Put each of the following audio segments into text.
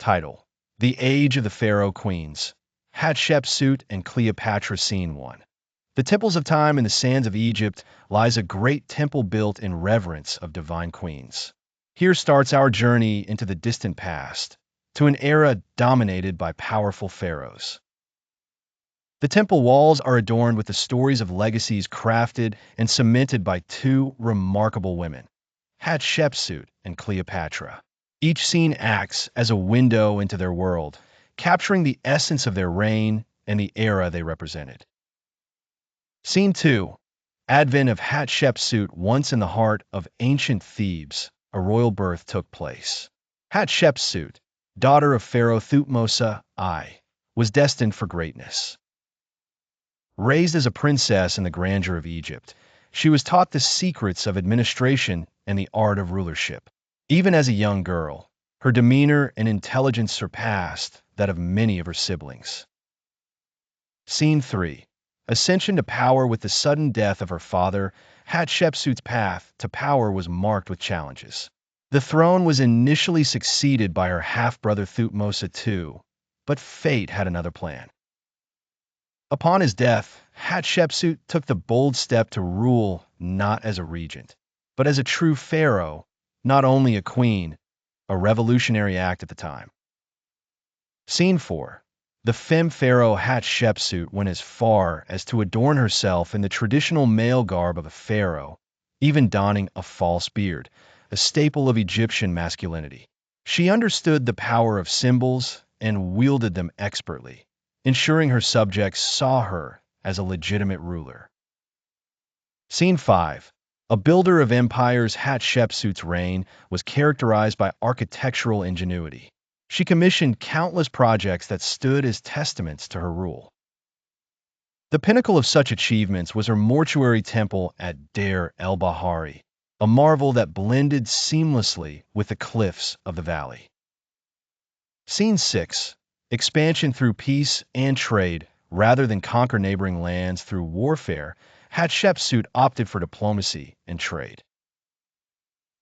Title: The Age of the Pharaoh Queens. Hatshepsut and Cleopatra Scene 1. The temples of time in the sands of Egypt lies a great temple built in reverence of divine queens. Here starts our journey into the distant past, to an era dominated by powerful pharaohs. The temple walls are adorned with the stories of legacies crafted and cemented by two remarkable women, Hatshepsut and Cleopatra. Each scene acts as a window into their world, capturing the essence of their reign and the era they represented. Scene 2. Advent of Hatshepsut. Once in the heart of ancient Thebes, a royal birth took place. Hatshepsut, daughter of Pharaoh Thutmose I, was destined for greatness. Raised as a princess in the grandeur of Egypt, she was taught the secrets of administration and the art of rulership. Even as a young girl, her demeanor and intelligence surpassed that of many of her siblings. Scene 3. Ascension to power. With the sudden death of her father, Hatshepsut's path to power was marked with challenges. The throne was initially succeeded by her half-brother Thutmose II, but fate had another plan. Upon his death, Hatshepsut took the bold step to rule not as a regent, but as a true pharaoh, not only a queen, a revolutionary act at the time. Scene 4. The femme pharaoh Hatshepsut went as far as to adorn herself in the traditional male garb of a pharaoh, even donning a false beard, a staple of Egyptian masculinity. She understood the power of symbols and wielded them expertly, ensuring her subjects saw her as a legitimate ruler. Scene 5. A builder of empires. Hatshepsut's reign was characterized by architectural ingenuity. She commissioned countless projects that stood as testaments to her rule. The pinnacle of such achievements was her mortuary temple at Deir el-Bahari, a marvel that blended seamlessly with the cliffs of the valley. Scene 6. Expansion through peace and trade. Rather than conquer neighboring lands through warfare, Hatshepsut opted for diplomacy and trade.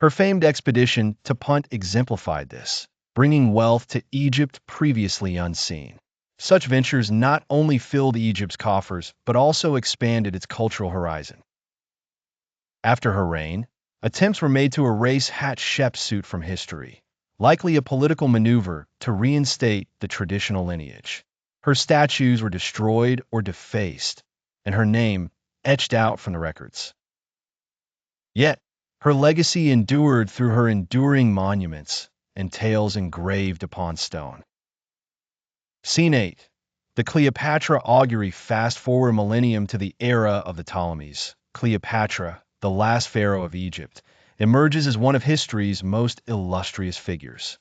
Her famed expedition to Punt exemplified this, bringing wealth to Egypt previously unseen. Such ventures not only filled Egypt's coffers, but also expanded its cultural horizon. After her reign, attempts were made to erase Hatshepsut from history, likely a political maneuver to reinstate the traditional lineage. Her statues were destroyed or defaced, and her name etched out from the records. Yet, her legacy endured through her enduring monuments and tales engraved upon stone. Scene 8. The Cleopatra augury. Fast forward a millennium to the era of the Ptolemies. Cleopatra, the last pharaoh of Egypt, emerges as one of history's most illustrious figures.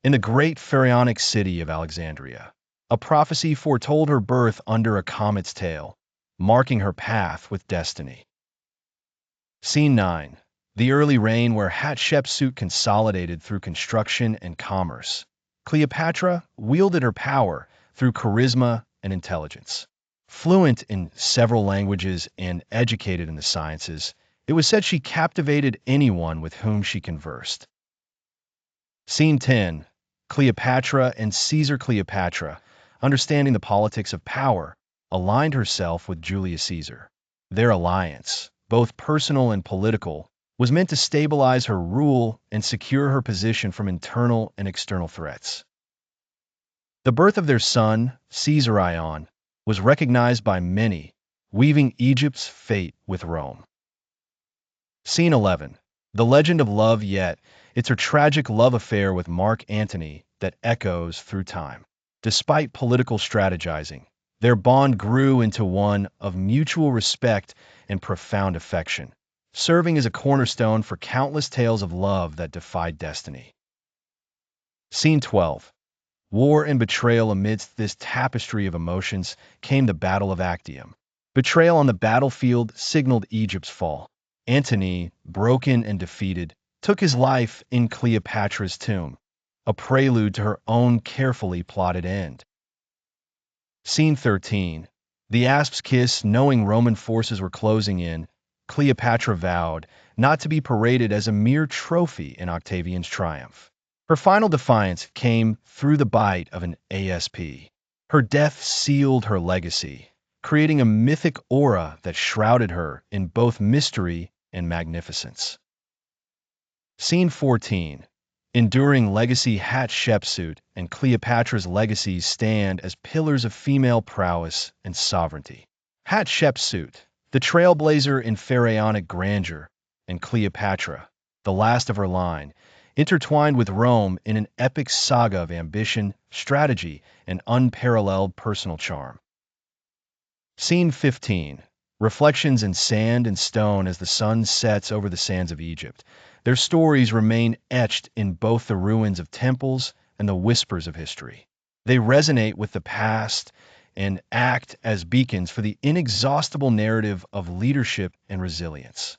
In the great pharaonic city of Alexandria, a prophecy foretold her birth under a comet's tail, marking her path with destiny. Scene 9. The early reign, where Hatshepsut consolidated through construction and commerce. Cleopatra wielded her power through charisma and intelligence. Fluent in several languages and educated in the sciences, it was said she captivated anyone with whom she conversed. Scene 10. Cleopatra and Caesar. Cleopatra, understanding the politics of power, aligned herself with Julius Caesar. Their alliance, both personal and political, was meant to stabilize her rule and secure her position from internal and external threats. The birth of their son, Caesarion, was recognized by many, weaving Egypt's fate with Rome. Scene 11. The legend of love. Yet, it's her tragic love affair with Mark Antony that echoes through time. Despite political strategizing, their bond grew into one of mutual respect and profound affection, serving as a cornerstone for countless tales of love that defied destiny. Scene 12. War and betrayal. Amidst this tapestry of emotions came the Battle of Actium. Betrayal on the battlefield signaled Egypt's fall. Antony, broken and defeated, took his life in Cleopatra's tomb, a prelude to her own carefully plotted end. Scene 13. The Asp's Kiss. Knowing Roman forces were closing in, Cleopatra vowed not to be paraded as a mere trophy in Octavian's triumph. Her final defiance came through the bite of an asp. Her death sealed her legacy, creating a mythic aura that shrouded her in both mystery and magnificence. Scene 14. Enduring legacy. Hatshepsut and Cleopatra's legacies stand as pillars of female prowess and sovereignty. Hatshepsut, the trailblazer in pharaonic grandeur, and Cleopatra, the last of her line, intertwined with Rome in an epic saga of ambition, strategy, and unparalleled personal charm. Scene 15. Reflections in sand and stone as the sun sets over the sands of Egypt. Their stories remain etched in both the ruins of temples and the whispers of history. They resonate with the past and act as beacons for the inexhaustible narrative of leadership and resilience.